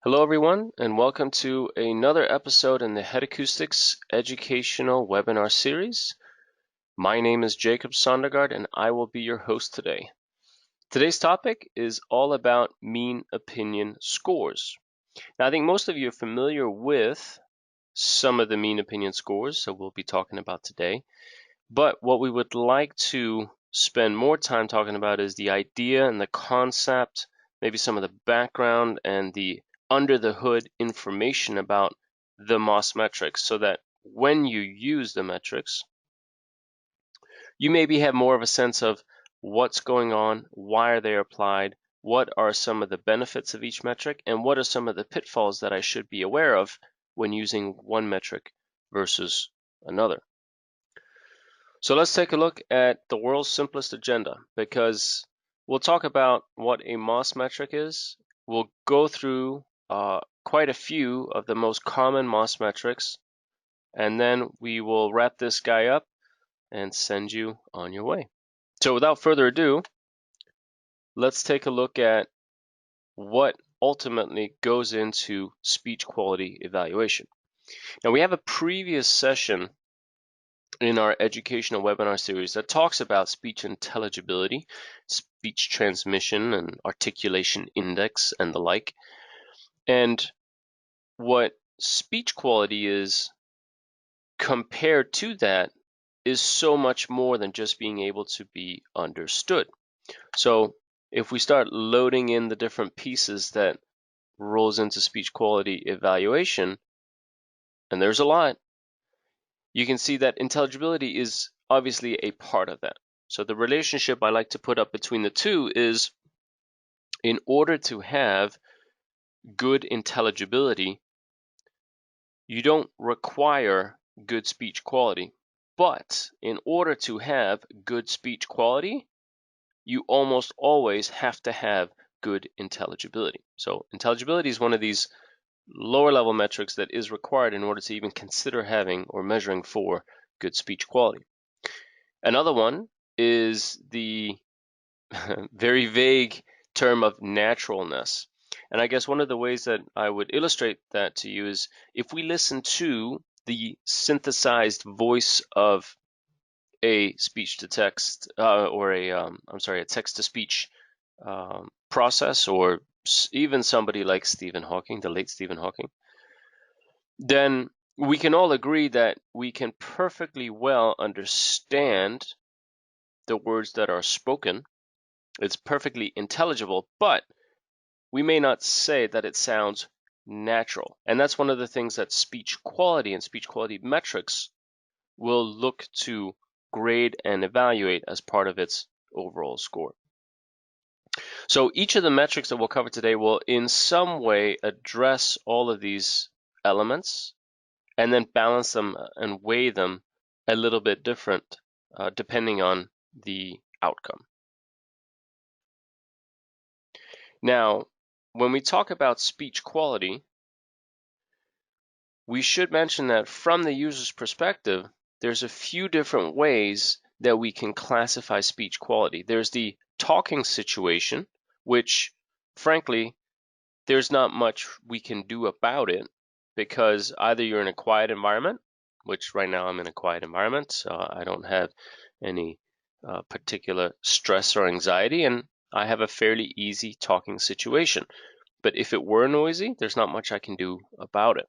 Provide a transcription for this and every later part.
Hello everyone, and welcome to another episode in the Head Acoustics Educational Webinar Series. My name is Jacob Sondergaard, and I will be your host today. Today's topic is all about mean opinion scores. Now, I think most of you are familiar with some of the mean opinion scores, so we'll be talking about today. But what we would like to spend more time talking about is the idea and the concept, maybe some of the background and the under the hood information about the MOS metrics, so that when you use the metrics, you maybe have more of a sense of what's going on, why are they applied, what are some of the benefits of each metric, and what are some of the pitfalls that I should be aware of when using one metric versus another. So let's take a look at the world's simplest agenda, because we'll talk about what a MOS metric is. We'll go through quite a few of the most common MOS metrics, and then we will wrap this guy up and send you on your way. So without further ado, let's take a look at what ultimately goes into speech quality evaluation. Now, we have a previous session in our educational webinar series that talks about speech intelligibility, speech transmission, and articulation index, and the like. And what speech quality is compared to that is so much more than just being able to be understood. So if we start loading in the different pieces that rolls into speech quality evaluation, and there's a lot, you can see that intelligibility is obviously a part of that. So the relationship I like to put up between the two is, in order to have good intelligibility, you don't require good speech quality. But in order to have good speech quality, you almost always have to have good intelligibility. So intelligibility is one of these lower level metrics that is required in order to even consider having or measuring for good speech quality. Another one is the very vague term of naturalness. And I guess one of the ways that I would illustrate that to you is if we listen to the synthesized voice of a speech to text or a text to speech process, or even somebody like Stephen Hawking, the late Stephen Hawking, then we can all agree that we can perfectly well understand the words that are spoken. It's perfectly intelligible, but we may not say that it sounds natural. And that's one of the things that speech quality and speech quality metrics will look to grade and evaluate as part of its overall score. So each of the metrics that we'll cover today will in some way address all of these elements and then balance them and weigh them a little bit different depending on the outcome. Now, when we talk about speech quality, we should mention that from the user's perspective, there's a few different ways that we can classify speech quality. There's the talking situation, which frankly, there's not much we can do about it, because either you're in a quiet environment, which right now I'm in a quiet environment, so I don't have any particular stress or anxiety, and I have a fairly easy talking situation. But if it were noisy, there's not much I can do about it.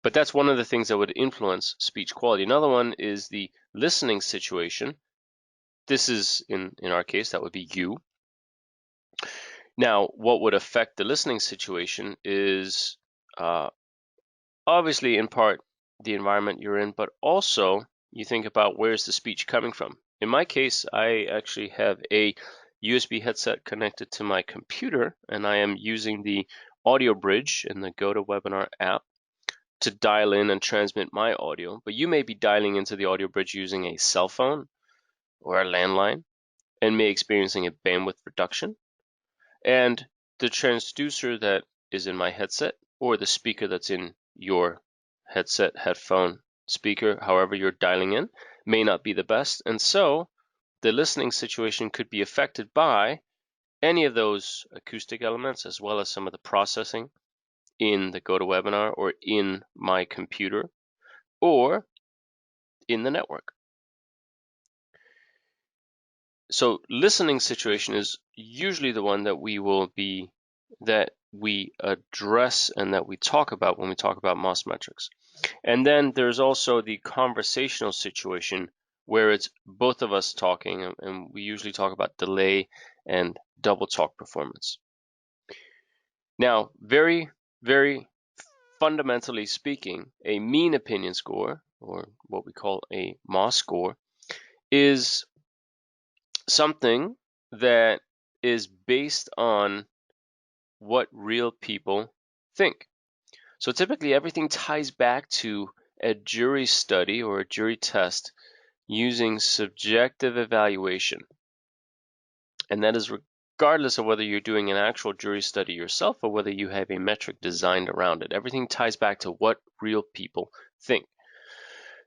But that's one of the things that would influence speech quality. Another one is the listening situation. This is, in our case, that would be you. Now, what would affect the listening situation is obviously in part the environment you're in, but also you think about where's the speech coming from. In my case, I actually have a USB headset connected to my computer, and I am using the audio bridge in the GoToWebinar app to dial in and transmit my audio. But you may be dialing into the audio bridge using a cell phone or a landline and may be experiencing a bandwidth reduction. And the transducer that is in my headset, or the speaker that's in your headset, headphone, speaker, however you're dialing in, may not be the best. And so the listening situation could be affected by any of those acoustic elements, as well as some of the processing in the GoToWebinar or in my computer or in the network. So listening situation is usually the one that we address and that we talk about when we talk about MOS metrics. And then there's also the conversational situation where it's both of us talking, and we usually talk about delay and double talk performance. Now, very, very fundamentally speaking, a mean opinion score, or what we call a MOS score, is something that is based on what real people think. So typically everything ties back to a jury study or a jury test using subjective evaluation. And that is regardless of whether you're doing an actual jury study yourself or whether you have a metric designed around it. Everything ties back to what real people think.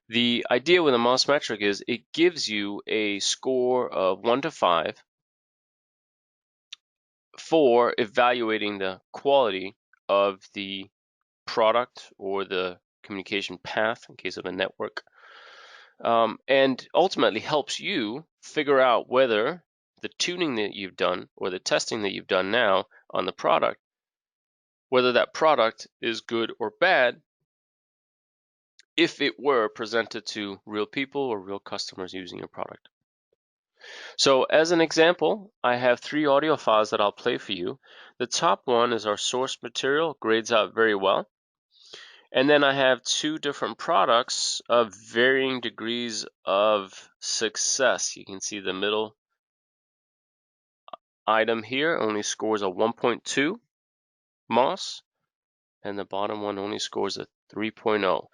The idea with a MOS metric is it gives you a score of 1 to 5 for evaluating the quality of the product or the communication path in case of a network, and ultimately helps you figure out whether the tuning that you've done or the testing that you've done now on the product, whether that product is good or bad if it were presented to real people or real customers using your product. So as an example, I have 3 audio files that I'll play for you. The top one is our source material, grades out very well. And then I have 2 different products of varying degrees of success. You can see the middle item here only scores a 1.2 MOS, and the bottom one only scores a 3.0.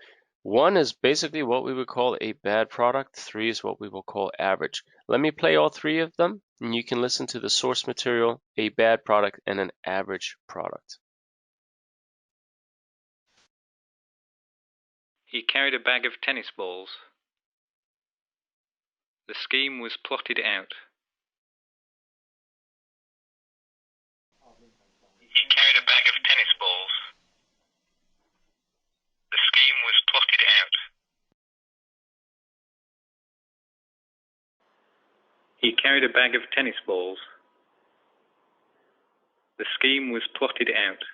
1 is basically what we would call a bad product. 3 is what we will call average. Let me play all 3 of them, and you can listen to the source material, a bad product, and an average product. He carried a bag of tennis balls. The scheme was plotted out. He carried a bag of tennis balls. The scheme was plotted out. He carried a bag of tennis balls. The scheme was plotted out.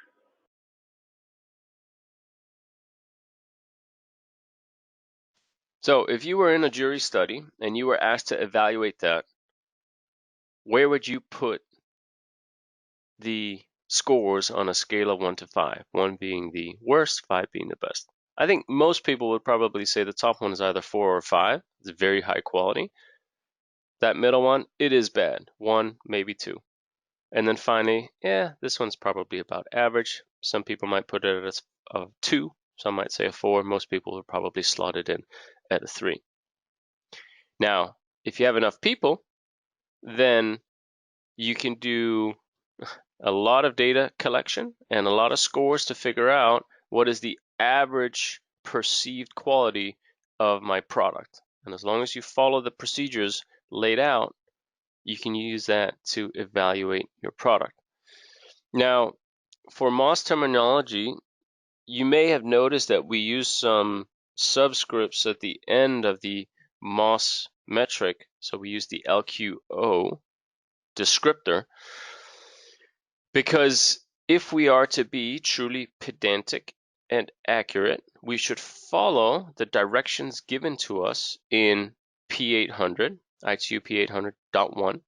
So if you were in a jury study and you were asked to evaluate that, where would you put the scores on a scale of 1 to 5, 1 being the worst, 5 being the best? I think most people would probably say the top one is either 4 or 5. It's very high quality. That middle one, it is bad, 1, maybe 2. And then finally, yeah, this one's probably about average. Some people might put it as a 2. Some might say a 4. Most people would probably slot it in at a 3. Now, if you have enough people, then you can do a lot of data collection and a lot of scores to figure out what is the average perceived quality of my product. And as long as you follow the procedures laid out, you can use that to evaluate your product. Now, for MOS terminology, you may have noticed that we use some subscripts at the end of the MOS metric. So we use the LQO descriptor, because if we are to be truly pedantic and accurate, we should follow the directions given to us in P800, ITU P800.1,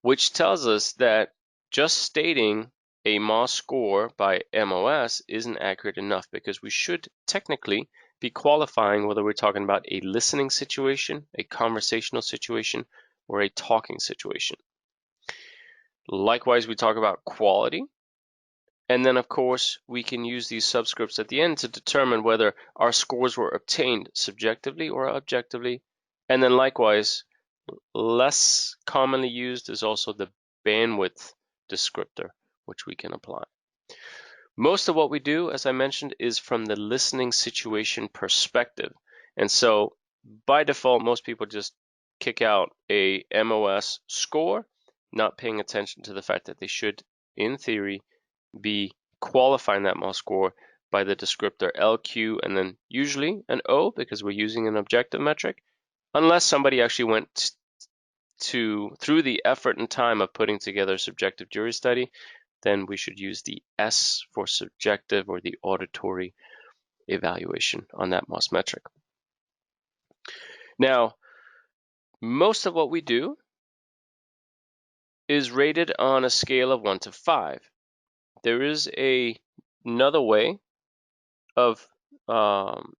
which tells us that just stating a MOS score by MOS isn't accurate enough, because we should technically be qualifying whether we're talking about a listening situation, a conversational situation, or a talking situation. Likewise, we talk about quality. And then, of course, we can use these subscripts at the end to determine whether our scores were obtained subjectively or objectively. And then likewise, less commonly used is also the bandwidth descriptor, which we can apply. Most of what we do, as I mentioned, is from the listening situation perspective. And so by default, most people just kick out a MOS score, not paying attention to the fact that they should, in theory, be qualifying that MOS score by the descriptor LQ and then usually an O because we're using an objective metric, unless somebody actually went through the effort and time of putting together a subjective jury study, then we should use the S for subjective or the auditory evaluation on that MOS metric. Now, most of what we do is rated on a scale of 1 to 5. There is another way of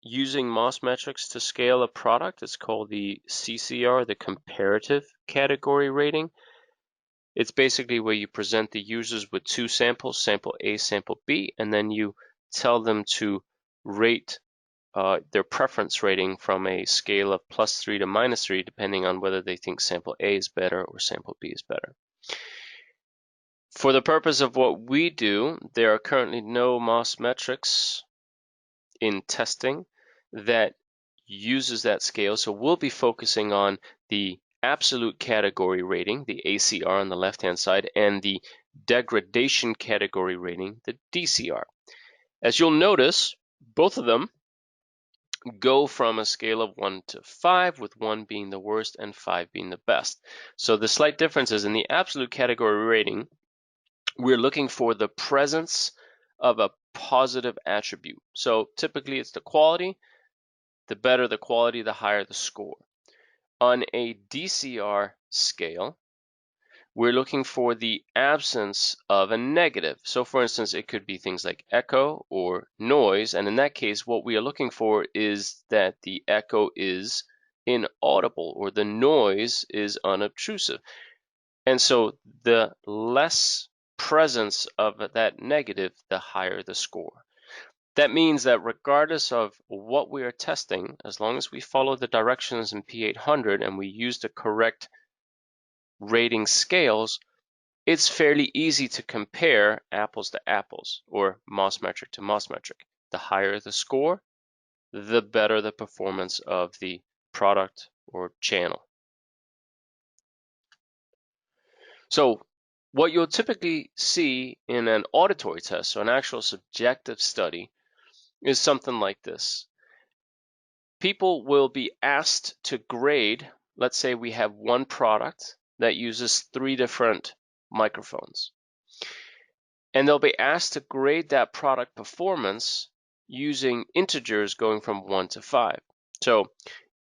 using MOS metrics to scale a product. It's called the CCR, the comparative category rating. It's basically where you present the users with two samples, sample A, sample B, and then you tell them to rate their preference rating from a scale of +3 to -3, depending on whether they think sample A is better or sample B is better. For the purpose of what we do, there are currently no MOS metrics in testing that uses that scale, so we'll be focusing on the absolute category rating, the ACR on the left-hand side, and the degradation category rating, the DCR. As you'll notice, both of them go from a scale of 1 to 5, with 1 being the worst and 5 being the best. So the slight difference is in the absolute category rating, we're looking for the presence of a positive attribute. So typically it's the quality. The better the quality, the higher the score. On a DCR scale, we're looking for the absence of a negative. So for instance, it could be things like echo or noise. And in that case, what we are looking for is that the echo is inaudible or the noise is unobtrusive. And so the less presence of that negative, the higher the score. That means that regardless of what we are testing, as long as we follow the directions in P800 and we use the correct rating scales, it's fairly easy to compare apples to apples or MOS metric to MOS metric. The higher the score, the better the performance of the product or channel. So what you'll typically see in an auditory test, so an actual subjective study, is something like this. People will be asked to grade, let's say we have one product that uses 3 different microphones. And they'll be asked to grade that product performance using integers going from 1 to 5. So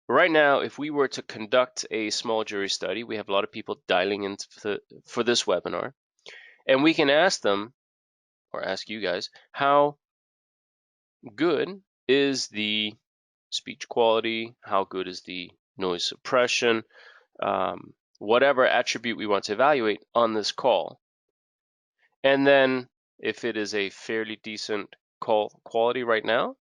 right now, if we were to conduct a small jury study, we have a lot of people dialing in for this webinar, and we can ask them, or ask you guys, how good is the speech quality, how good is the noise suppression, whatever attribute we want to evaluate on this call. And then if it is a fairly decent call quality right now,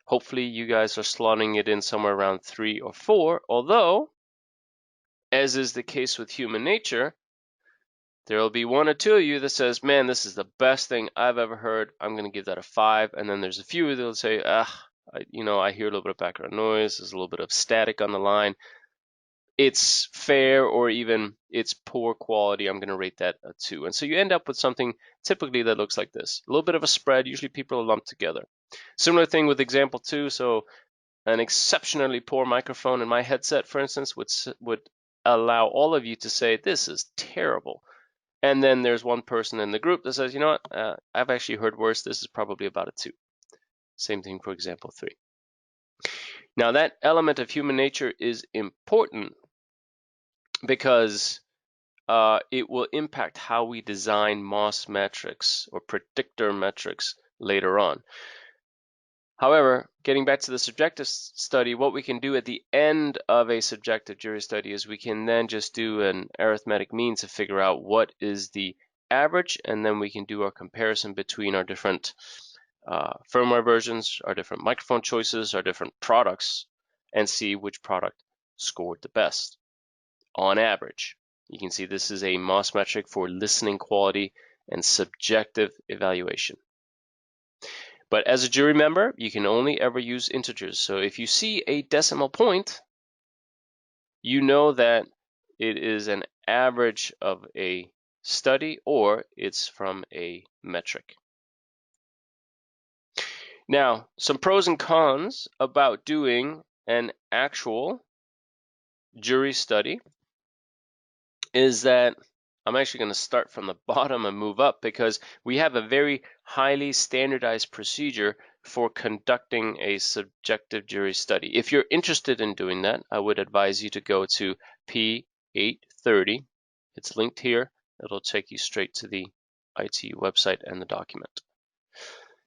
hopefully you guys are slotting it in somewhere around 3 or 4, although, as is the case with human nature, there will be 1 or 2 of you that says, man, this is the best thing I've ever heard. I'm going to give that a 5. And then there's a few that will say, I hear a little bit of background noise. There's a little bit of static on the line. It's fair, or even it's poor quality. I'm going to rate that a 2. And so you end up with something typically that looks like this. A little bit of a spread. Usually people are lumped together. Similar thing with example 2. So an exceptionally poor microphone in my headset, for instance, would allow all of you to say, this is terrible. And then there's one person in the group that says, you know what, I've actually heard worse. This is probably about a 2. Same thing for example 3. Now that element of human nature is important because it will impact how we design MOS metrics or predictor metrics later on. However, getting back to the subjective study, what we can do at the end of a subjective jury study is we can then just do an arithmetic mean to figure out what is the average, and then we can do our comparison between our different firmware versions, our different microphone choices, our different products, and see which product scored the best on average. You can see this is a MOS metric for listening quality and subjective evaluation. But as a jury member, you can only ever use integers. So if you see a decimal point, you know that it is an average of a study or it's from a metric. Now, some pros and cons about doing an actual jury study is that I'm actually going to start from the bottom and move up because we have a very highly standardized procedure for conducting a subjective jury study. If you're interested in doing that, I would advise you to go to P830. It's linked here. It'll take you straight to the ITU website and the document.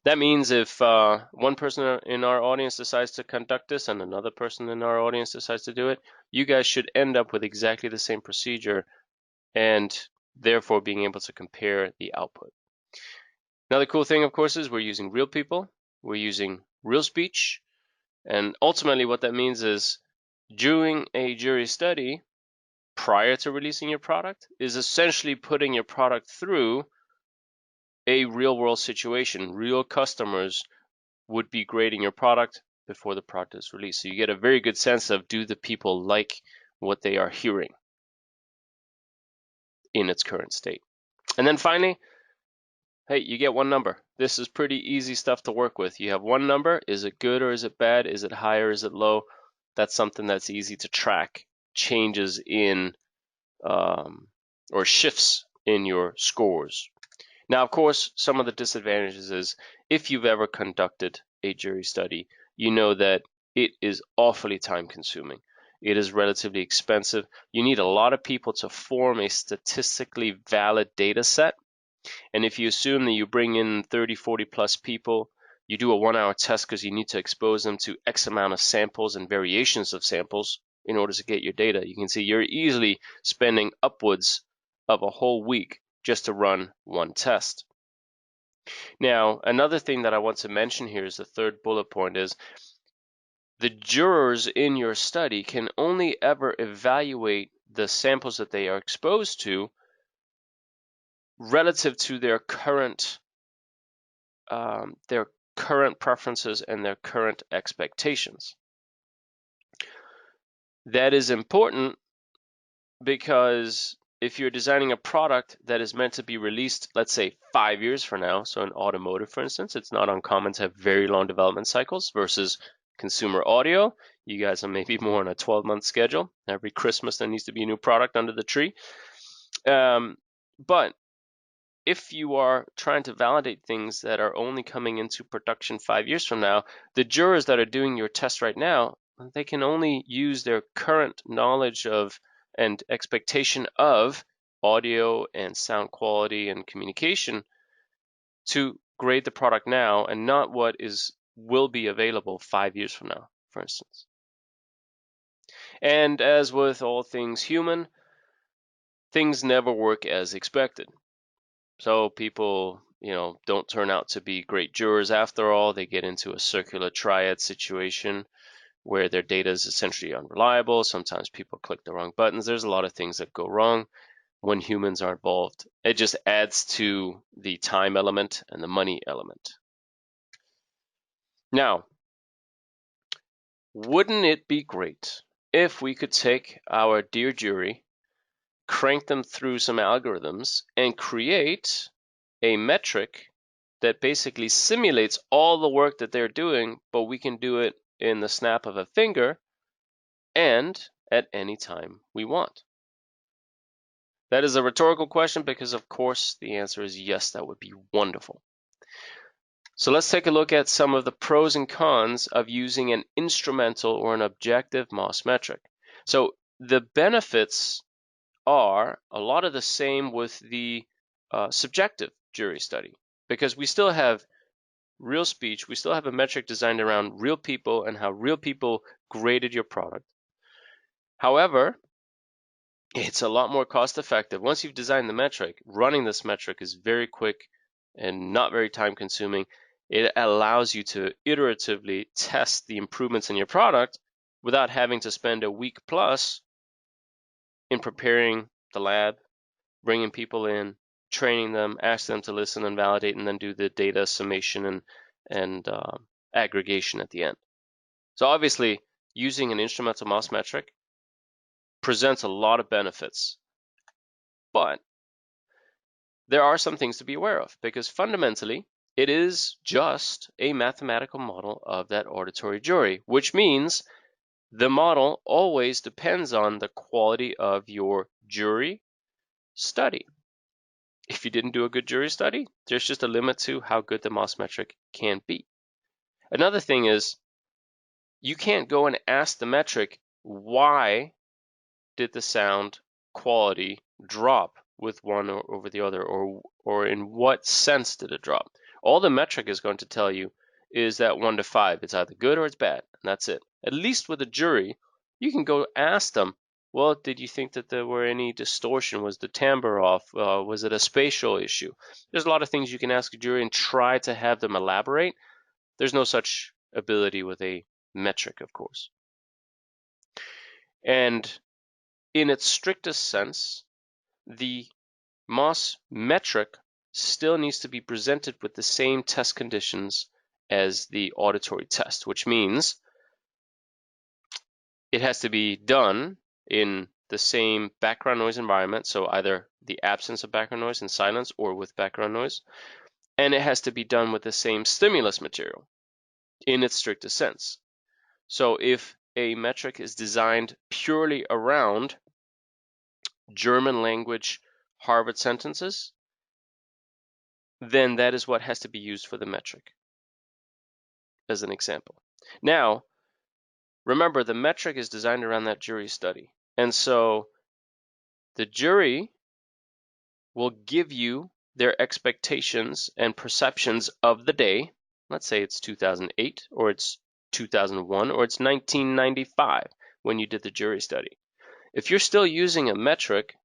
That means if one person in our audience decides to conduct this and another person in our audience decides to do it, you guys should end up with exactly the same procedure and therefore being able to compare the output. Another cool thing, of course, is we're using real people, we're using real speech, and ultimately what that means is doing a jury study prior to releasing your product is essentially putting your product through a real world situation. Real customers would be grading your product before the product is released. So you get a very good sense of, do the people like what they are hearing in its current state? And then finally, hey, you get one number. This is pretty easy stuff to work with. You have one number. Is it good or is it bad? Is it high or is it low? That's something that's easy to track. Changes in or shifts in your scores. Now, of course, some of the disadvantages is if you've ever conducted a jury study, you know that it is awfully time consuming. It is relatively expensive. You need a lot of people to form a statistically valid data set. And if you assume that you bring in 30, 40 plus people, you do a 1 hour test because you need to expose them to X amount of samples and variations of samples in order to get your data. You can see you're easily spending upwards of a whole week just to run one test. Now, another thing that I want to mention here is the third bullet point is the jurors in your study can only ever evaluate the samples that they are exposed to relative to their current preferences and their current expectations. That is important because if you're designing a product that is meant to be released, let's say 5 years from now, so in automotive, for instance, it's not uncommon to have very long development cycles versus consumer audio. You guys are maybe more on a 12-month schedule. Every Christmas there needs to be a new product under the tree. But if you are trying to validate things that are only coming into production 5 years from now, the jurors that are doing your test right now, they can only use their current knowledge of and expectation of audio and sound quality and communication to grade the product now and not what will be available 5 years from now, for instance. And as with all things human, things never work as expected. So people, don't turn out to be great jurors after all. They get into a circular triad situation where their data is essentially unreliable. Sometimes people click the wrong buttons. There's a lot of things that go wrong when humans are involved. It just adds to the time element and the money element. Now, wouldn't it be great if we could take our dear jury, crank them through some algorithms, and create a metric that basically simulates all the work that they're doing, but we can do it in the snap of a finger and at any time we want? That is a rhetorical question because, of course, the answer is yes, that would be wonderful. So let's take a look at some of the pros and cons of using an instrumental or an objective MOS metric. So the benefits are a lot of the same with the subjective jury study, because we still have real speech, we still have a metric designed around real people and how real people graded your product. However, it's a lot more cost effective. Once you've designed the metric, running this metric is very quick and not very time consuming. It allows you to iteratively test the improvements in your product without having to spend a week plus in preparing the lab, bringing people in, training them, ask them to listen and validate, and then do the data summation and aggregation at the end. So obviously, using an instrumental MOS metric presents a lot of benefits, but there are some things to be aware of, because fundamentally, It is just a mathematical model of that auditory jury, which means the model always depends on the quality of your jury study. If you didn't do a good jury study, there's just a limit to how good the MOS metric can be. Another thing is you can't go and ask the metric, why did the sound quality drop with one or over the other, or in what sense did it drop? All the metric is going to tell you is that 1 to 5. It's either good or it's bad, and that's it. At least with a jury, you can go ask them, well, did you think that there were any distortion? Was the timbre off? Was it a spatial issue? There's a lot of things you can ask a jury and try to have them elaborate. There's no such ability with a metric, of course. And in its strictest sense, the MOS metric still needs to be presented with the same test conditions as the auditory test, which means it has to be done in the same background noise environment, so either the absence of background noise and silence or with background noise, and it has to be done with the same stimulus material in its strictest sense. So if a metric is designed purely around German language Harvard sentences, then that is what has to be used for the metric, as an example. Now, remember, the metric is designed around that jury study. And so the jury will give you their expectations and perceptions of the day. Let's say it's 2008, or it's 2001, or it's 1995 when you did the jury study. If you're still using a metric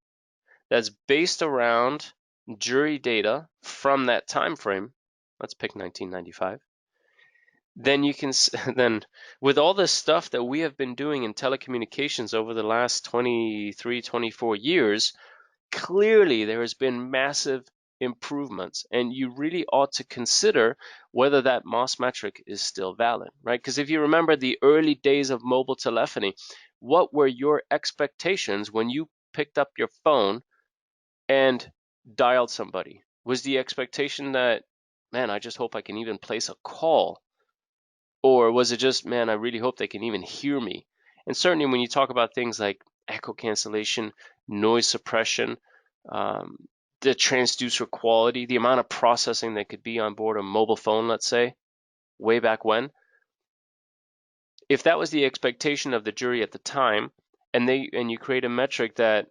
that's based around jury data from that time frame, let's pick 1995, then you can then with all this stuff that we have been doing in telecommunications over the last 23, 24 years, clearly there has been massive improvements, and you really ought to consider whether that MOS metric is still valid, right? Because if you remember the early days of mobile telephony, what were your expectations when you picked up your phone and dialed somebody? Was the expectation that, man, I just hope I can even place a call? Or was it just, man, I really hope they can even hear me? And certainly when you talk about things like echo cancellation, noise suppression, the transducer quality, the amount of processing that could be on board a mobile phone, let's say, way back when, if that was the expectation of the jury at the time, and you create a metric that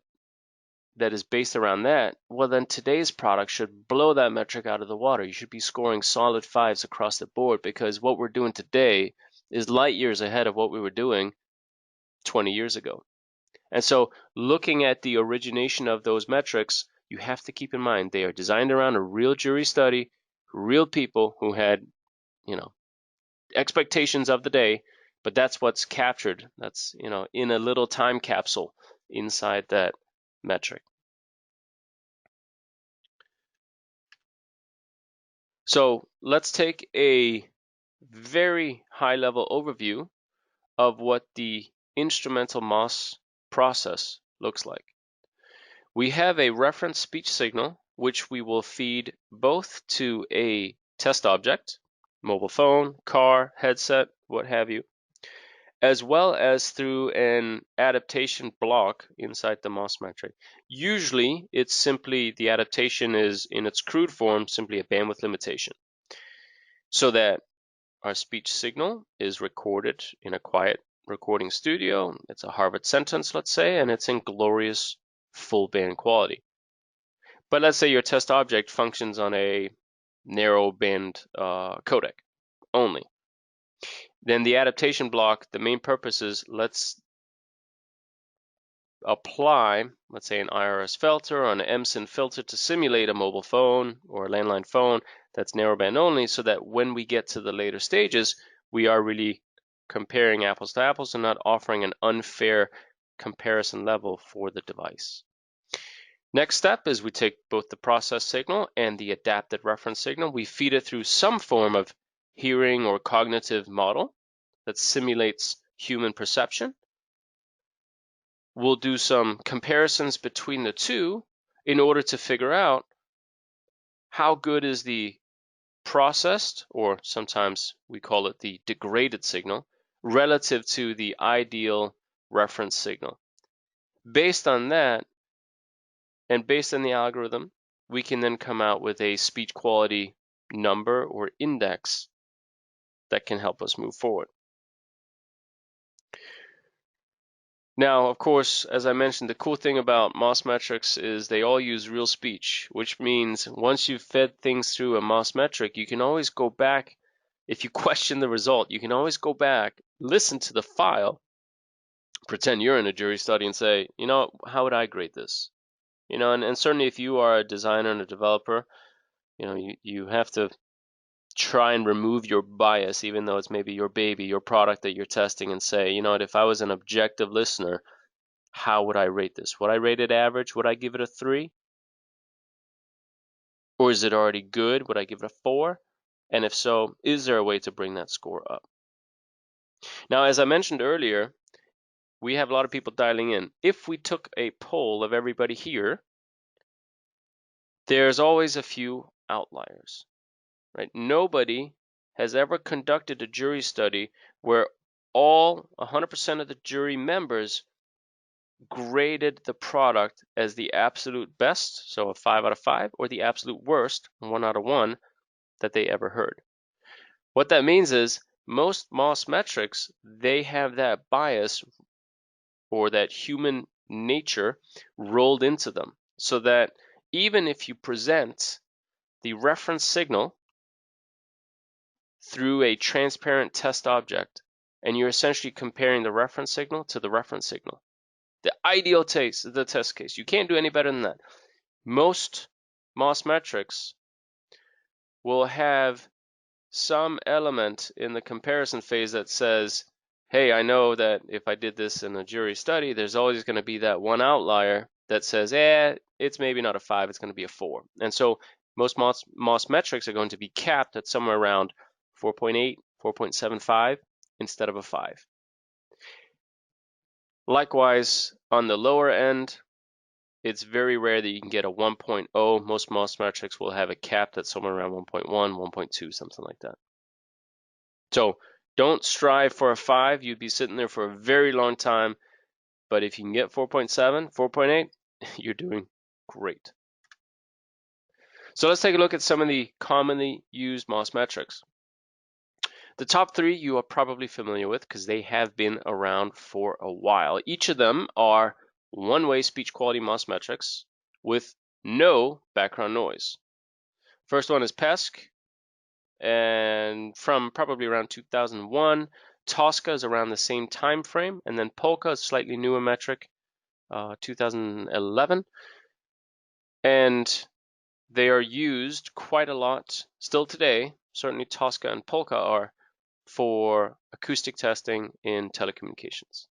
is based around that, well, then today's product should blow that metric out of the water. You should be scoring solid 5s across the board, because what we're doing today is light years ahead of what we were doing 20 years ago. And so looking at the origination of those metrics, you have to keep in mind they are designed around a real jury study, real people who had, expectations of the day, but that's what's captured. That's, in a little time capsule inside that metric. So let's take a very high-level overview of what the instrumental MOS process looks like. We have a reference speech signal, which we will feed both to a test object, mobile phone, car, headset, what have you, as well as through an adaptation block inside the MOS metric. Usually, it's simply, the adaptation is, in its crude form, simply a bandwidth limitation, so that our speech signal is recorded in a quiet recording studio. It's a Harvard sentence, let's say, and it's in glorious full band quality. But let's say your test object functions on a narrow band codec only. Then the adaptation block, the main purpose is, let's apply, let's say, an IRS filter or an MSIN filter to simulate a mobile phone or a landline phone that's narrowband only, so that when we get to the later stages, we are really comparing apples to apples and not offering an unfair comparison level for the device. Next step is we take both the process signal and the adapted reference signal. We feed it through some form of hearing or cognitive model that simulates human perception. We'll do some comparisons between the two in order to figure out how good is the processed, or sometimes we call it the degraded signal, relative to the ideal reference signal. Based on that, and based on the algorithm, we can then come out with a speech quality number or index that can help us move forward. Now, of course, as I mentioned, the cool thing about MOS metrics is they all use real speech, which means once you've fed things through a MOS metric, you can always go back. If you question the result, you can always go back, listen to the file, pretend you're in a jury study and say, you know, how would I grade this? You know, and certainly if you are a designer and a developer, you know, you have to try and remove your bias, even though it's maybe your baby, your product that you're testing, and say, you know what, if I was an objective listener, how would I rate this? Would I rate it average? Would I give it a 3? Or is it already good? Would I give it a 4? And if so, is there a way to bring that score up? Now, as I mentioned earlier, we have a lot of people dialing in. If we took a poll of everybody here, there's always a few outliers, right? Nobody has ever conducted a jury study where all 100% of the jury members graded the product as the absolute best, so a 5 out of 5, or the absolute worst, 1 out of 1, that they ever heard. What that means is most MOS metrics, they have that bias or that human nature rolled into them, so that even if you present the reference signal through a transparent test object, and you're essentially comparing the reference signal to the reference signal, the ideal the test case. You can't do any better than that. Most MOS metrics will have some element in the comparison phase that says, hey, I know that if I did this in a jury study, there's always going to be that one outlier that says, it's maybe not a 5, it's going to be a 4. And so most MOS metrics are going to be capped at somewhere around 4.8, 4.75 instead of a 5. Likewise, on the lower end, it's very rare that you can get a 1.0. Most MOS metrics will have a cap that's somewhere around 1.1, 1.2, something like that. So don't strive for a 5. You'd be sitting there for a very long time. But if you can get 4.7, 4.8, you're doing great. So let's take a look at some of the commonly used MOS metrics. The top 3 you are probably familiar with because they have been around for a while. Each of them are one-way speech quality MOS metrics with no background noise. First one is Pesce, and from probably around 2001. Tosca is around the same time frame, and then Polka is a slightly newer metric, 2011. And they are used quite a lot still today. Certainly Tosca and Polka are for acoustic testing in telecommunications.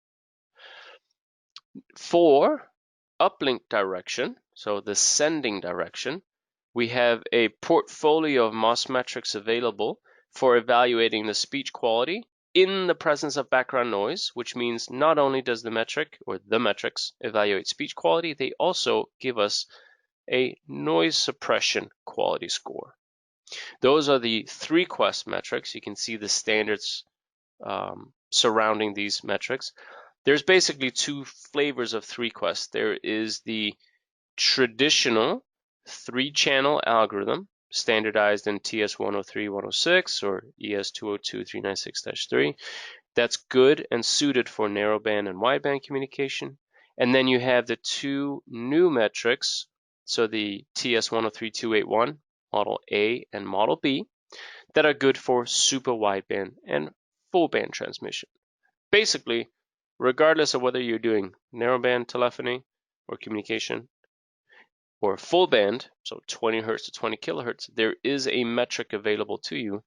For uplink direction, so the sending direction, we have a portfolio of MOS metrics available for evaluating the speech quality in the presence of background noise, which means not only does the metric or the metrics evaluate speech quality, they also give us a noise suppression quality score. Those are the ThreeQuest metrics. You can see the standards surrounding these metrics. There's basically 2 flavors of ThreeQuest. There is the traditional 3-channel algorithm, standardized in TS 103-106 or ES 202-396-3. That's good and suited for narrowband and wideband communication. And then you have the 2 new metrics, so the TS 103-281, Model A and Model B, that are good for super wideband and full band transmission. Basically, regardless of whether you're doing narrowband telephony or communication or full band, so 20 hertz to 20 kilohertz, there is a metric available to you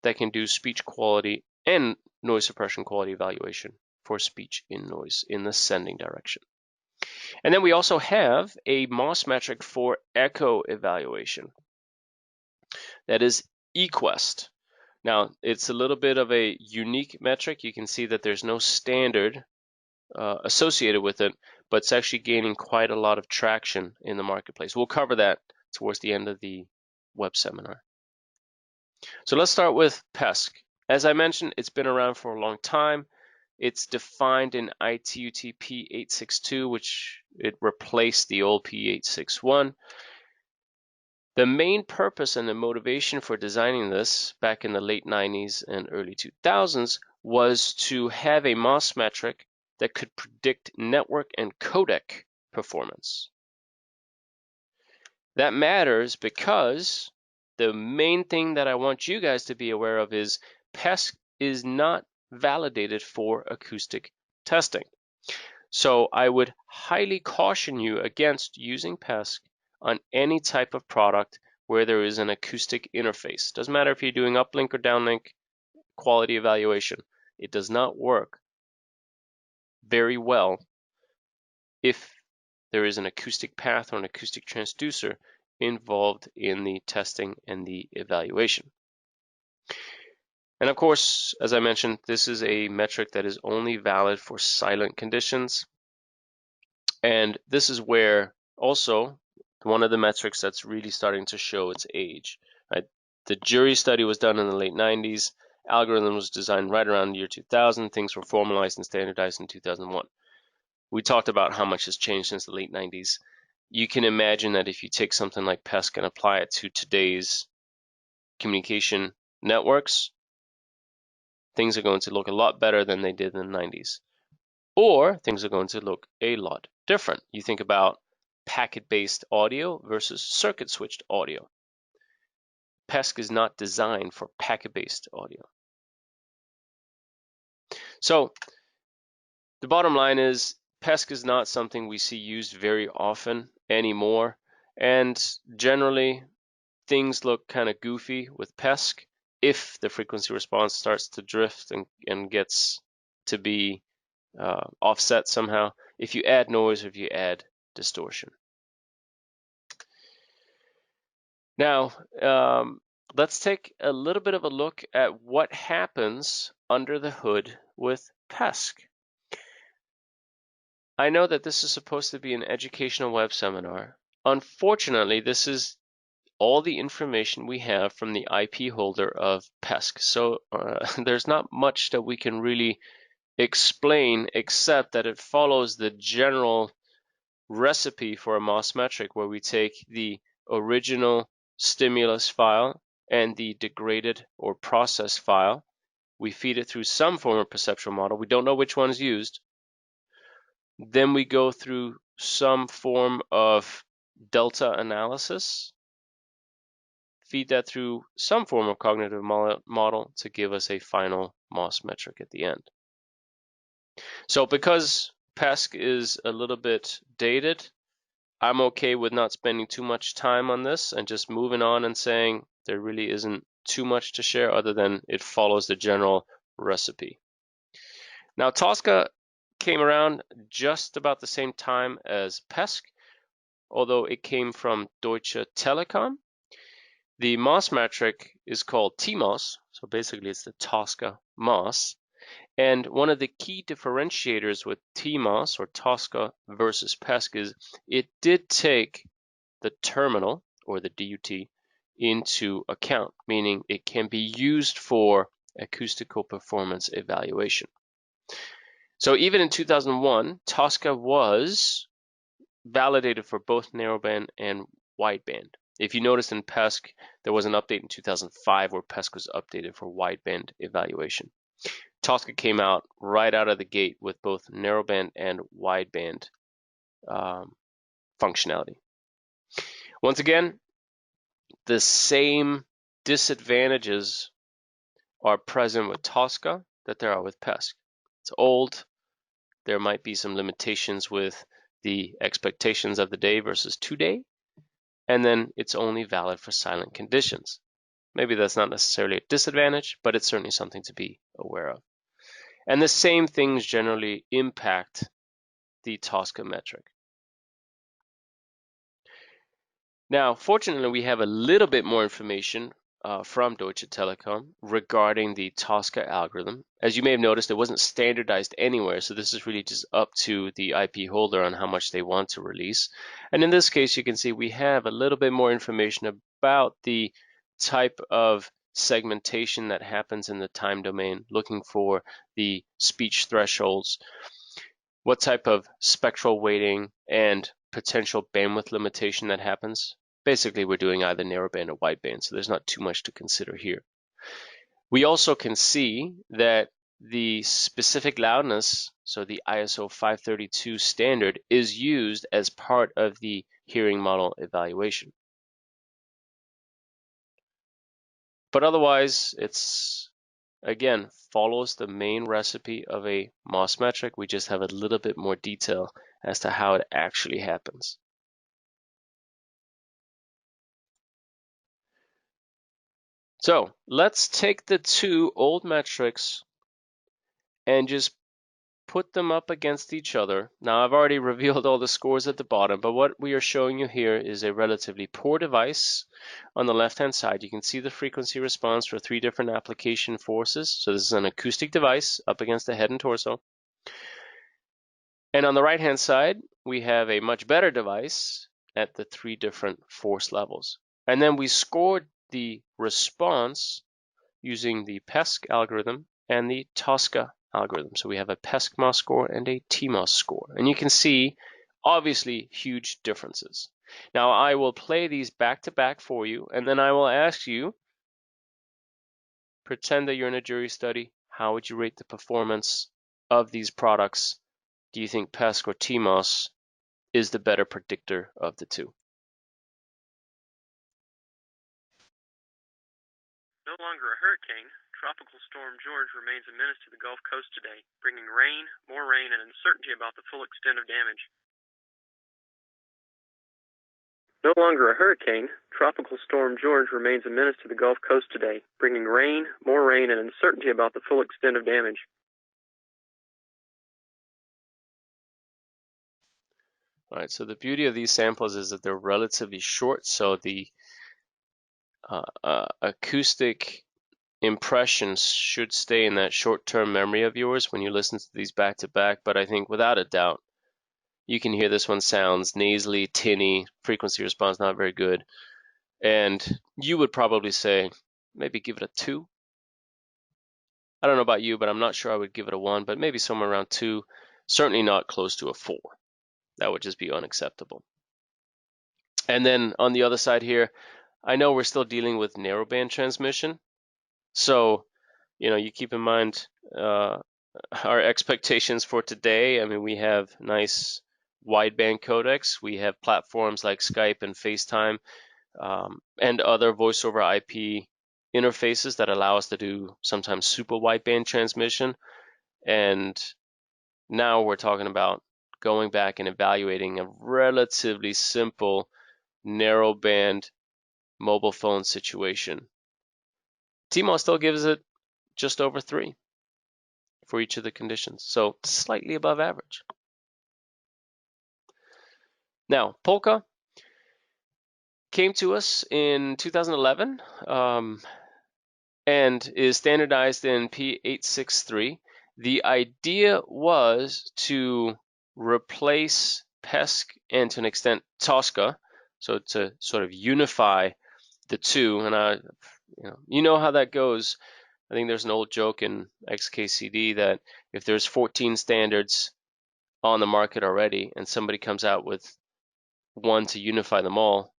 that can do speech quality and noise suppression quality evaluation for speech in noise in the sending direction. And then we also have a MOS metric for echo evaluation. That is EQuest. Now, it's a little bit of a unique metric. You can see that there's no standard associated with it, but it's actually gaining quite a lot of traction in the marketplace. We'll cover that towards the end of the web seminar. So let's start with Pesce. As I mentioned, it's been around for a long time. It's defined in ITUT P862, which it replaced the old P861. The main purpose and the motivation for designing this back in the late 90s and early 2000s was to have a MOS metric that could predict network and codec performance. That matters because the main thing that I want you guys to be aware of is Pesce is not validated for acoustic testing. So I would highly caution you against using Pesce on any type of product where there is an acoustic interface. Doesn't matter if you're doing uplink or downlink quality evaluation. It does not work very well if there is an acoustic path or an acoustic transducer involved in the testing and the evaluation. And of course, as I mentioned, this is a metric that is only valid for silent conditions. And this is where also one of the metrics that's really starting to show its age. Right? The jury study was done in the late 90s. Algorithm was designed right around the year 2000. Things were formalized and standardized in 2001. We talked about how much has changed since the late 90s. You can imagine that if you take something like Pesce and apply it to today's communication networks, things are going to look a lot better than they did in the 90s. Or things are going to look a lot different. You think about packet-based audio versus circuit-switched audio. Pesce is not designed for packet-based audio. So the bottom line is Pesce is not something we see used very often anymore. And generally, things look kind of goofy with Pesce if the frequency response starts to drift and gets to be offset somehow, if you add noise or if you add distortion. Now, let's take a little bit of a look at what happens under the hood with Pesce. I know that this is supposed to be an educational web seminar. Unfortunately, this is all the information we have from the IP holder of Pesce. So there's not much that we can really explain except that it follows the general recipe for a MOS metric where we take the original stimulus file and the degraded or processed file. We feed it through some form of perceptual model. We don't know which one is used. Then we go through some form of delta analysis, feed that through some form of cognitive model to give us a final MOS metric at the end. So because Pesce is a little bit dated, I'm okay with not spending too much time on this and just moving on and saying there really isn't too much to share other than it follows the general recipe. Now, Tosca came around just about the same time as Pesce, although it came from Deutsche Telekom. The MOS metric is called TMOS, so basically it's the Tosca MOS. And one of the key differentiators with TMOS or Tosca versus Pesce is it did take the terminal or the DUT into account, meaning it can be used for acoustical performance evaluation. So even in 2001, Tosca was validated for both narrowband and wideband. If you noticed in Pesce, there was an update in 2005 where Pesce was updated for wideband evaluation. Tosca came out right out of the gate with both narrowband and wideband functionality. Once again, the same disadvantages are present with Tosca that there are with Pesce. It's old. There might be some limitations with the expectations of the day versus today. And then it's only valid for silent conditions. Maybe that's not necessarily a disadvantage, but it's certainly something to be aware of. And the same things generally impact the Tosca metric. Now, fortunately, we have a little bit more information from Deutsche Telekom regarding the Tosca algorithm. As you may have noticed, it wasn't standardized anywhere, so this is really just up to the IP holder on how much they want to release. And in this case, you can see we have a little bit more information about the type of segmentation that happens in the time domain, looking for the speech thresholds, what type of spectral weighting and potential bandwidth limitation that happens. Basically, we're doing either narrowband or wideband, so there's not too much to consider here. We also can see that the specific loudness, so the ISO 532 standard, is used as part of the hearing model evaluation. But otherwise, it's, again, follows the main recipe of a MOS metric. We just have a little bit more detail as to how it actually happens. So let's take the two old metrics and just put them up against each other. Now, I've already revealed all the scores at the bottom, but what we are showing you here is a relatively poor device. On the left-hand side, you can see the frequency response for 3 different application forces. So this is an acoustic device up against the head and torso. And on the right-hand side, we have a much better device at the 3 different force levels. And then we scored the response using the Pesce algorithm and the Tosca algorithm. So we have a Pesce MOS score and a TMOS score. And you can see, obviously, huge differences. Now, I will play these back to back for you, and then I will ask you, pretend that you're in a jury study, how would you rate the performance of these products? Do you think Pesce or TMOS is the better predictor of the two? No longer a hurricane, Tropical Storm George remains a menace to the Gulf Coast today, bringing rain, more rain, and uncertainty about the full extent of damage. No longer a hurricane, Tropical Storm George remains a menace to the Gulf Coast today, bringing rain, more rain, and uncertainty about the full extent of damage. All right, so the beauty of these samples is that they're relatively short, so the acoustic impressions should stay in that short-term memory of yours when you listen to these back-to-back, but I think without a doubt, you can hear this one sounds nasally, tinny, frequency response not very good, and you would probably say, maybe give it a 2. I don't know about you, but I'm not sure I would give it a 1, but maybe somewhere around 2, certainly not close to a 4. That would just be unacceptable. And then on the other side here, I know we're still dealing with narrowband transmission. So, you keep in mind our expectations for today. I mean, we have nice wideband codecs. We have platforms like Skype and FaceTime and other voice over IP interfaces that allow us to do sometimes super wideband transmission. And now we're talking about going back and evaluating a relatively simple narrowband mobile phone situation. TMOS still gives it just over 3 for each of the conditions, so slightly above average. Now, Polka came to us in 2011 and is standardized in P863. The idea was to replace Pesce and to an extent Tosca, so to sort of unify the two. And you know how that goes. I think there's an old joke in XKCD that if there's 14 standards on the market already and somebody comes out with one to unify them all,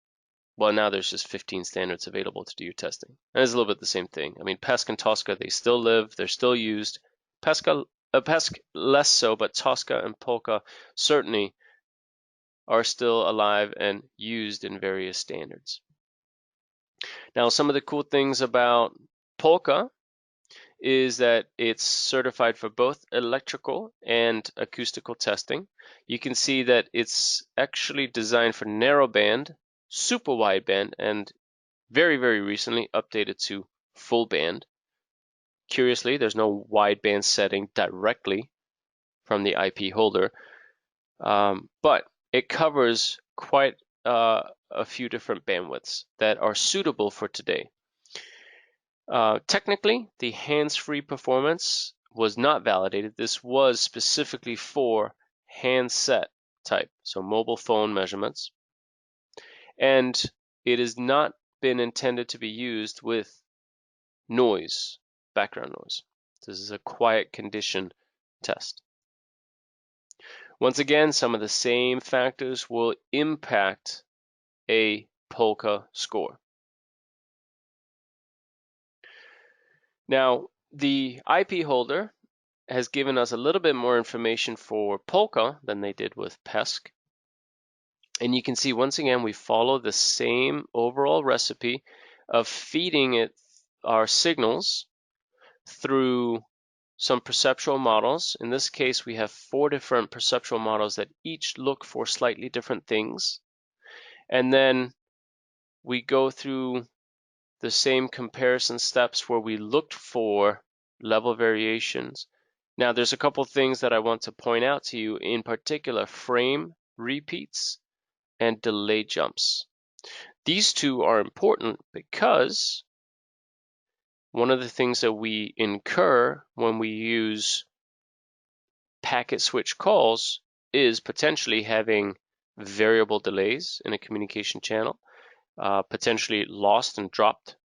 well, now there's just 15 standards available to do your testing. And it's a little bit the same thing. I mean, Pesce and Tosca, they still live, they're still used. Pesce less so, but Tosca and Polka certainly are still alive and used in various standards. Now, some of the cool things about Polka is that it's certified for both electrical and acoustical testing. You can see that it's actually designed for narrowband, super wideband, and very, very recently updated to full band. Curiously, there's no wideband setting directly from the IP holder, but it covers quite a few different bandwidths that are suitable for today. Technically, the hands-free performance was not validated. This was specifically for handset type, so mobile phone measurements. And it has not been intended to be used with noise, background noise. This is a quiet condition test. Once again, some of the same factors will impact a Polka score. Now, the IP holder has given us a little bit more information for Polka than they did with Pesce. And you can see, once again, we follow the same overall recipe of feeding it our signals through some perceptual models. In this case, we have 4 different perceptual models that each look for slightly different things. And then we go through the same comparison steps where we looked for level variations. Now, there's a couple things that I want to point out to you, in particular, frame repeats and delay jumps. These two are important because one of the things that we incur when we use packet switch calls is potentially having variable delays in a communication channel, potentially lost and dropped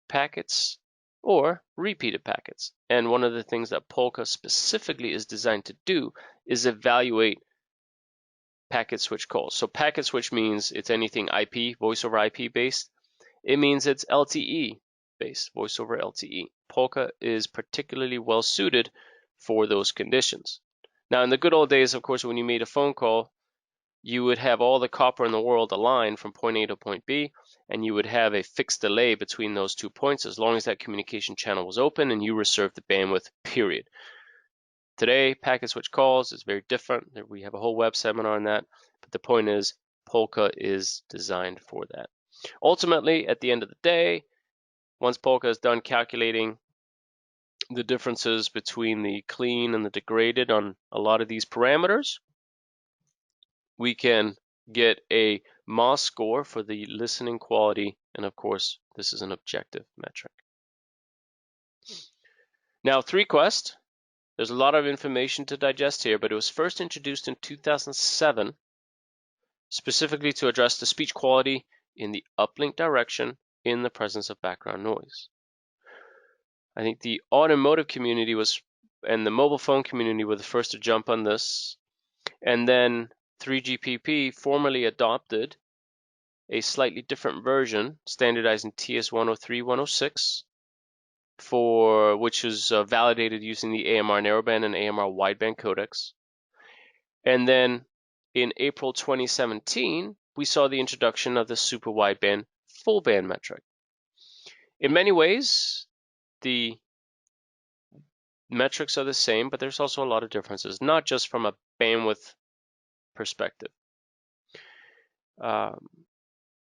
packets, or repeated packets. And one of the things that Polka specifically is designed to do is evaluate packet switch calls. So packet switch means it's anything IP, voice over IP based. It means it's LTE based, voice over LTE. Polka is particularly well suited for those conditions. Now, in the good old days, of course, when you made a phone call, you would have all the copper in the world aligned from point A to point B, and you would have a fixed delay between those 2 points as long as that communication channel was open and you reserved the bandwidth, period. Today, packet switch calls is very different. We have a whole web seminar on that, but the point is Polka is designed for that. Ultimately, at the end of the day, once Polka is done calculating the differences between the clean and the degraded on a lot of these parameters, we can get a MOS score for the listening quality, and of course, this is an objective metric. Now, ThreeQuest, there's a lot of information to digest here, but it was first introduced in 2007, specifically to address the speech quality in the uplink direction in the presence of background noise. I think the automotive community and the mobile phone community were the first to jump on this, and then 3GPP formally adopted a slightly different version, standardizing TS103-106, which is validated using the AMR narrowband and AMR wideband codecs. And then in April 2017, we saw the introduction of the super wideband full band metric. In many ways, the metrics are the same, but there's also a lot of differences, not just from a bandwidth perspective. And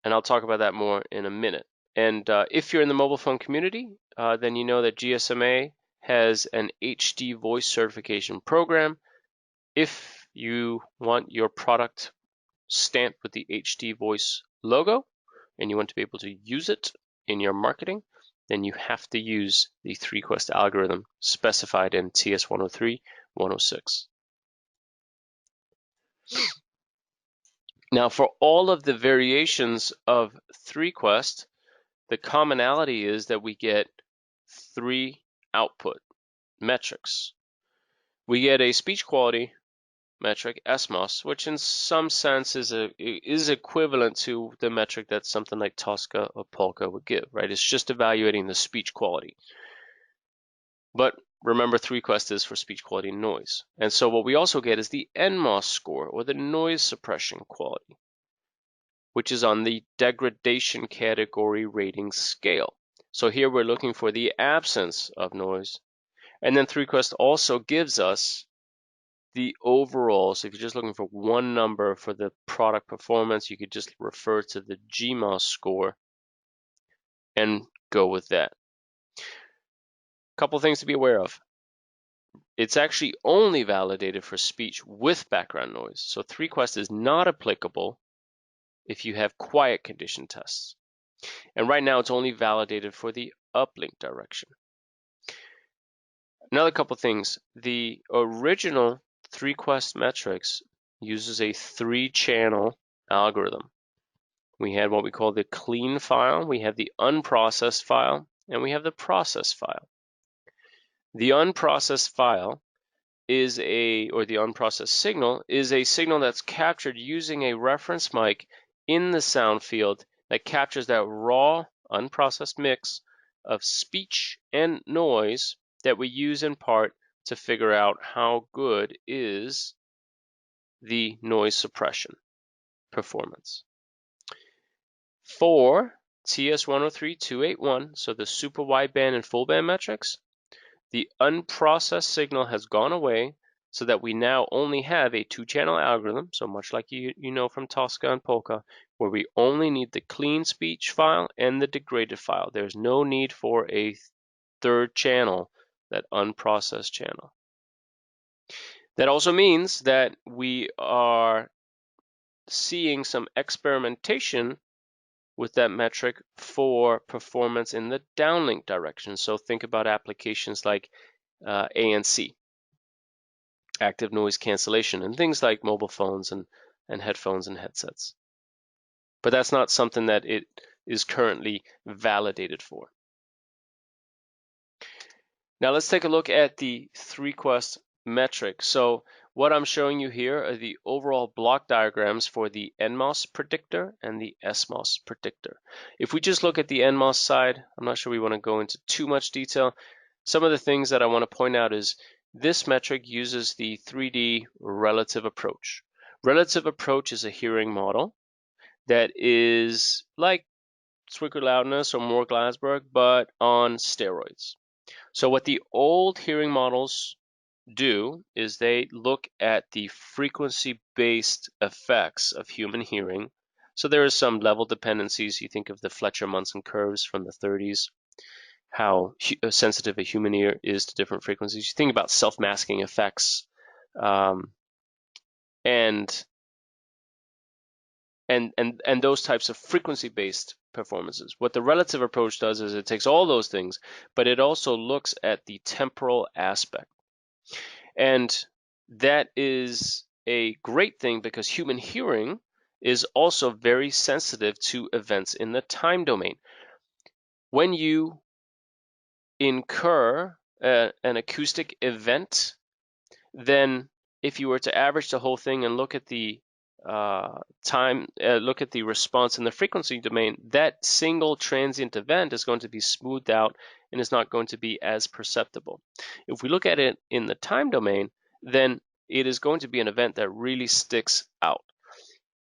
I'll talk about that more in a minute. And if you're in the mobile phone community, then you know that GSMA has an HD voice certification program. If you want your product stamped with the HD voice logo and you want to be able to use it in your marketing, then you have to use the ThreeQuest algorithm specified in TS103-106. Now, for all of the variations of ThreeQuest, the commonality is that we get 3 output metrics. We get a speech quality metric, SMOS, which in some sense is equivalent to the metric that something like Tosca or Polka would give, right? It's just evaluating the speech quality. But remember, ThreeQuest is for speech quality and noise. And so what we also get is the NMOS score, or the noise suppression quality, which is on the degradation category rating scale. So here we're looking for the absence of noise. And then ThreeQuest also gives us the overall. So if you're just looking for one number for the product performance, you could just refer to the GMOS score and go with that. Couple things to be aware of. It's actually only validated for speech with background noise. So ThreeQuest is not applicable if you have quiet condition tests. And right now it's only validated for the uplink direction. Another couple things. The original ThreeQuest Metrics uses a 3-channel algorithm. We had what we call the clean file, we have the unprocessed file, and we have the process file. The unprocessed file is the unprocessed signal is a signal that's captured using a reference mic in the sound field that captures that raw, unprocessed mix of speech and noise that we use in part to figure out how good is the noise suppression performance. For TS103281, so the super wideband and full band metrics, the unprocessed signal has gone away so that we now only have a two-channel algorithm, so much like you know from Tosca and Polka, where we only need the clean speech file and the degraded file. There's no need for a third channel, that unprocessed channel. That also means that we are seeing some experimentation with that metric for performance in the downlink direction. So think about applications like ANC, active noise cancellation, and things like mobile phones and headphones and headsets. But that's not something that it is currently validated for. Now let's take a look at the ThreeQuest metric. So what I'm showing you here are the overall block diagrams for the NMOS predictor and the SMOS predictor. If we just look at the NMOS side, I'm not sure we want to go into too much detail. Some of the things that I want to point out is this metric uses the 3D relative approach. Relative approach is a hearing model that is like Zwicker loudness or Moore Glasberg, but on steroids. So what the old hearing models do is they look at the frequency-based effects of human hearing. So there are some level dependencies. You think of the Fletcher-Munson curves from the 30s, how sensitive a human ear is to different frequencies. You think about self-masking effects, and those types of frequency-based performances. What the relative approach does is it takes all those things, but it also looks at the temporal aspect. And that is a great thing because human hearing is also very sensitive to events in the time domain. When you incur an acoustic event, then if you were to average the whole thing and look at the look at the response in the frequency domain, that single transient event is going to be smoothed out and is not going to be as perceptible. If we look at it in the time domain, then it is going to be an event that really sticks out.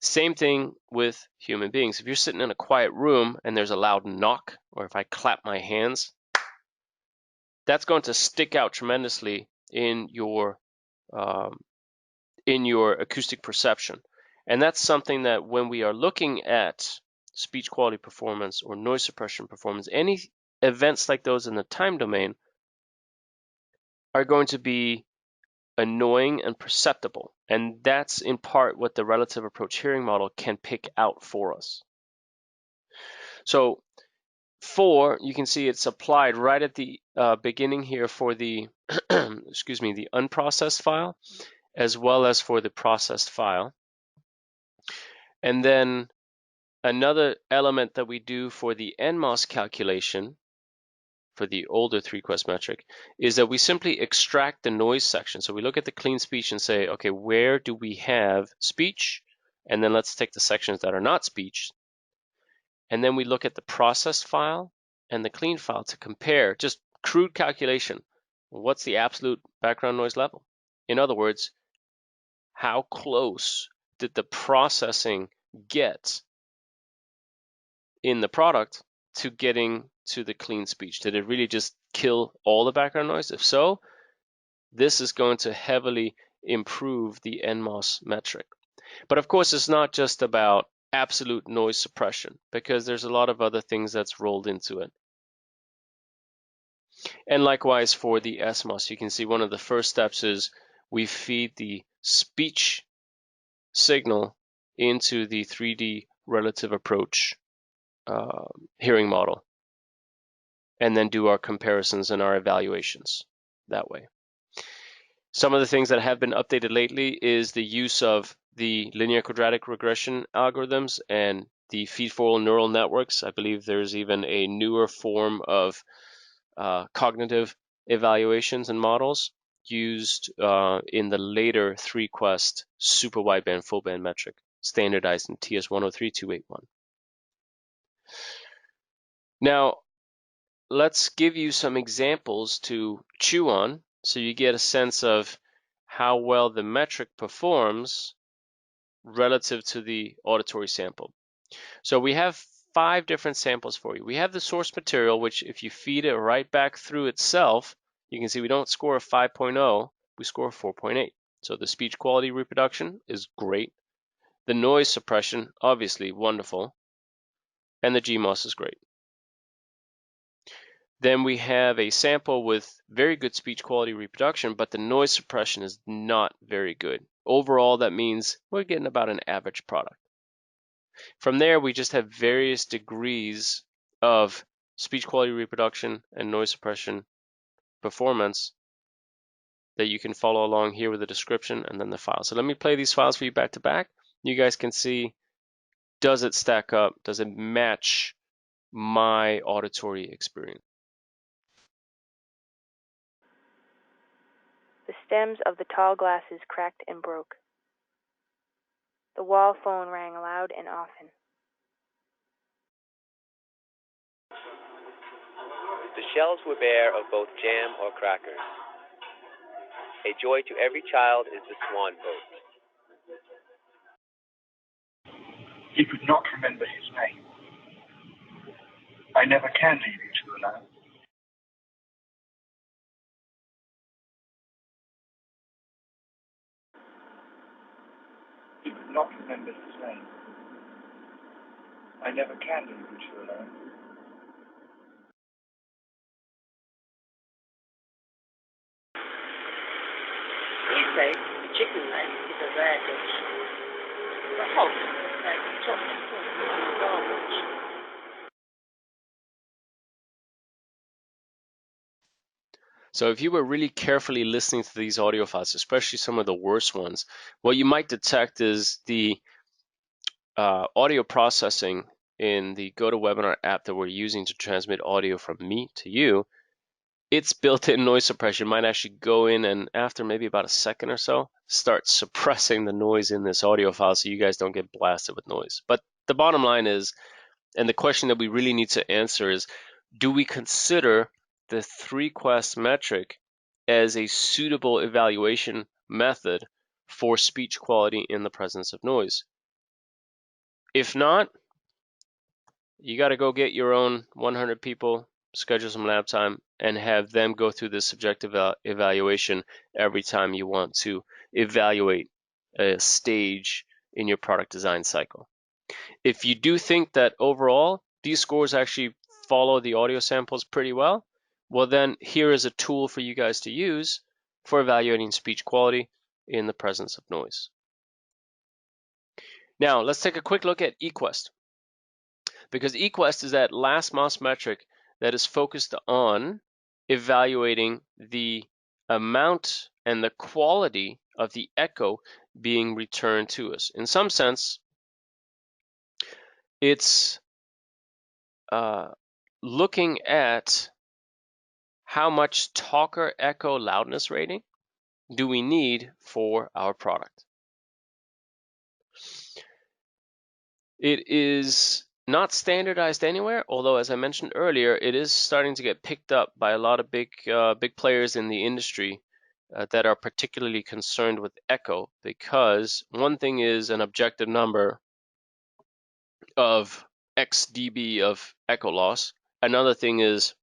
Same thing with human beings. If you're sitting in a quiet room and there's a loud knock, or if I clap my hands, that's going to stick out tremendously in your acoustic perception. And that's something that when we are looking at speech quality performance or noise suppression performance, any events like those in the time domain are going to be annoying and perceptible. And that's in part what the relative approach hearing model can pick out for us. So 4, you can see it's applied right at the beginning here for the excuse me, the unprocessed file, as well as for the processed file. And then another element that we do for the NMOS calculation for the older ThreeQuest metric is that we simply extract the noise section. So we look at the clean speech and say, okay, where do we have speech? And then let's take the sections that are not speech. And then we look at the processed file and the clean file to compare, just crude calculation. What's the absolute background noise level? In other words, how close did the processing get in the product to getting to the clean speech? Did it really just kill all the background noise? If so, this is going to heavily improve the NMOS metric. But of course, it's not just about absolute noise suppression, because there's a lot of other things that's rolled into it. And likewise for the SMOS, you can see one of the first steps is we feed the speech signal into the 3D relative approach hearing model, and then do our comparisons and our evaluations that way. Some of the things that have been updated lately is the use of the linear quadratic regression algorithms and the feed-forward neural networks. I believe there's even a newer form of cognitive evaluations and models used in the later ThreeQuest super wideband full band metric, standardized in TS103281. Now, let's give you some examples to chew on so you get a sense of how well the metric performs relative to the auditory sample. So we have 5 different samples for you. We have the source material, which if you feed it right back through itself, you can see we don't score a 5.0, we score a 4.8. So the speech quality reproduction is great. The noise suppression, obviously wonderful. And the GMOS is great. Then we have a sample with very good speech quality reproduction, but the noise suppression is not very good. Overall, that means we're getting about an average product. From there, we just have various degrees of speech quality reproduction and noise suppression performance that you can follow along here with the description and then the file. So let me play these files for you back to back. You guys can see, does it stack up? Does it match my auditory experience? The stems of the tall glasses cracked and broke. The wall phone rang loud and often. The shelves were bare of both jam or crackers. A joy to every child is the swan boat. He could not remember his name. I never can leave you two alone. He could not remember his name. I never can leave you two alone. Inside the chicken leg is a radish. The house is like chocolate garbage. So if you were really carefully listening to these audio files, especially some of the worst ones, what you might detect is the audio processing in the GoToWebinar app that we're using to transmit audio from me to you. Its built-in noise suppression might actually go in and after maybe about a second or so, start suppressing the noise in this audio file so you guys don't get blasted with noise. But the bottom line is, and the question that we really need to answer is, do we consider the ThreeQuest metric as a suitable evaluation method for speech quality in the presence of noise? If not, you got to go get your own 100 people, schedule some lab time, and have them go through this subjective evaluation every time you want to evaluate a stage in your product design cycle. If you do think that overall these scores actually follow the audio samples pretty well, well then here is a tool for you guys to use for evaluating speech quality in the presence of noise. Now let's take a quick look at EQuest, because EQuest is that last MOS metric that is focused on evaluating the amount and the quality of the echo being returned to us. In some sense, it's looking at how much talker echo loudness rating do we need for our product. It is not standardized anywhere, although as I mentioned earlier, it is starting to get picked up by a lot of big players in the industry that are particularly concerned with echo, because one thing is an objective number of X dB of echo loss. Another thing is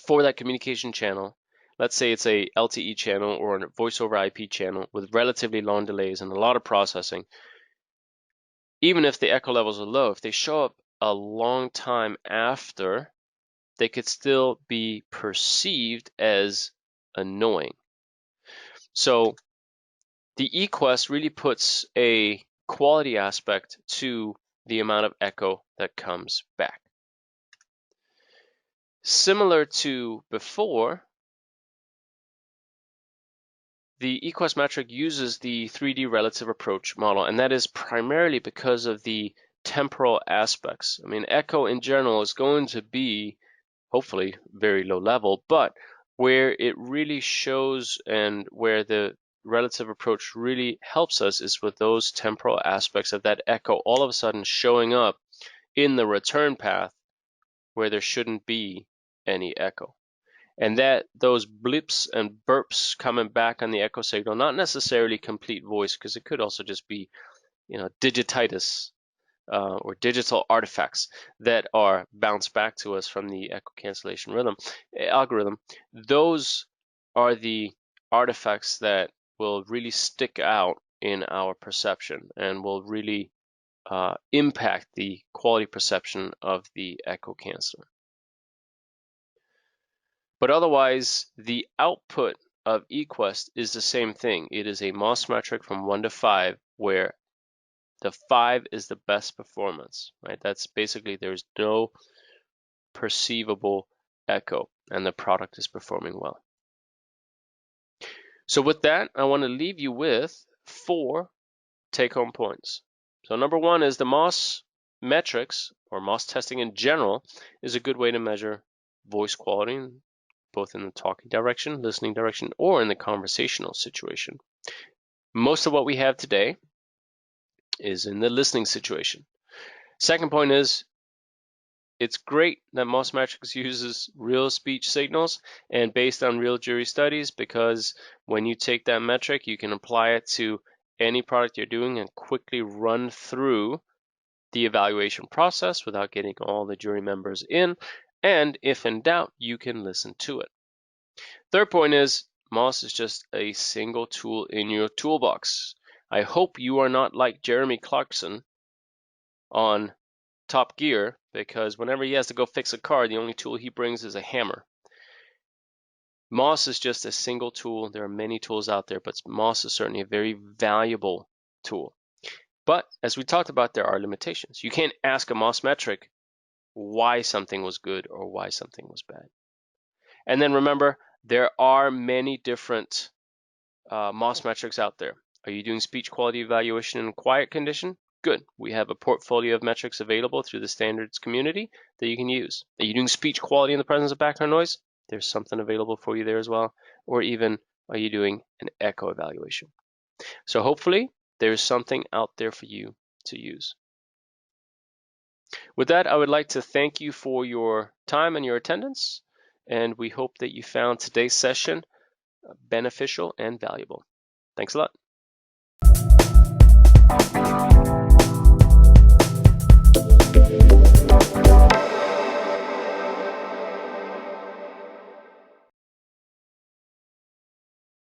for that communication channel, let's say it's a LTE channel or a voice over IP channel with relatively long delays and a lot of processing, even if the echo levels are low, if they show up a long time after, they could still be perceived as annoying. So the EQuest really puts a quality aspect to the amount of echo that comes back. Similar to before, the EQuest metric uses the 3D relative approach model, and that is primarily because of the temporal aspects. I mean, echo in general is going to be hopefully very low level, but where it really shows and where the relative approach really helps us is with those temporal aspects of that echo all of a sudden showing up in the return path where there shouldn't be any echo. And that those blips and burps coming back on the echo signal, not necessarily complete voice, because it could also just be, digititis or digital artifacts that are bounced back to us from the echo cancellation algorithm. Those are the artifacts that will really stick out in our perception and will really impact the quality perception of the echo canceller. But otherwise, the output of EQuest is the same thing. It is a MOS metric from 1 to 5, where the 5 is the best performance, right? That's basically there's no perceivable echo and the product is performing well. So with that, I want to leave you with 4 take-home points. So number 1 is the MOS metrics, or MOS testing in general, is a good way to measure voice quality, both in the talking direction, listening direction, or in the conversational situation. Most of what we have today is in the listening situation. Second point is, it's great that MOS Metrics uses real speech signals and based on real jury studies, because when you take that metric, you can apply it to any product you're doing and quickly run through the evaluation process without getting all the jury members in. And if in doubt, you can listen to it. Third point is, MOS is just a single tool in your toolbox. I hope you are not like Jeremy Clarkson on Top Gear, because whenever he has to go fix a car, the only tool he brings is a hammer. MOS is just a single tool. There are many tools out there, but MOS is certainly a very valuable tool. But as we talked about, there are limitations. You can't ask a MOS metric why something was good or why something was bad. And then remember, there are many different MOS metrics out there. Are you doing speech quality evaluation in quiet condition? Good. We have a portfolio of metrics available through the standards community that you can use. Are you doing speech quality in the presence of background noise? There's something available for you there as well. Or even, are you doing an echo evaluation? So hopefully there's something out there for you to use. With that, I would like to thank you for your time and your attendance, and we hope that you found today's session beneficial and valuable. Thanks a lot.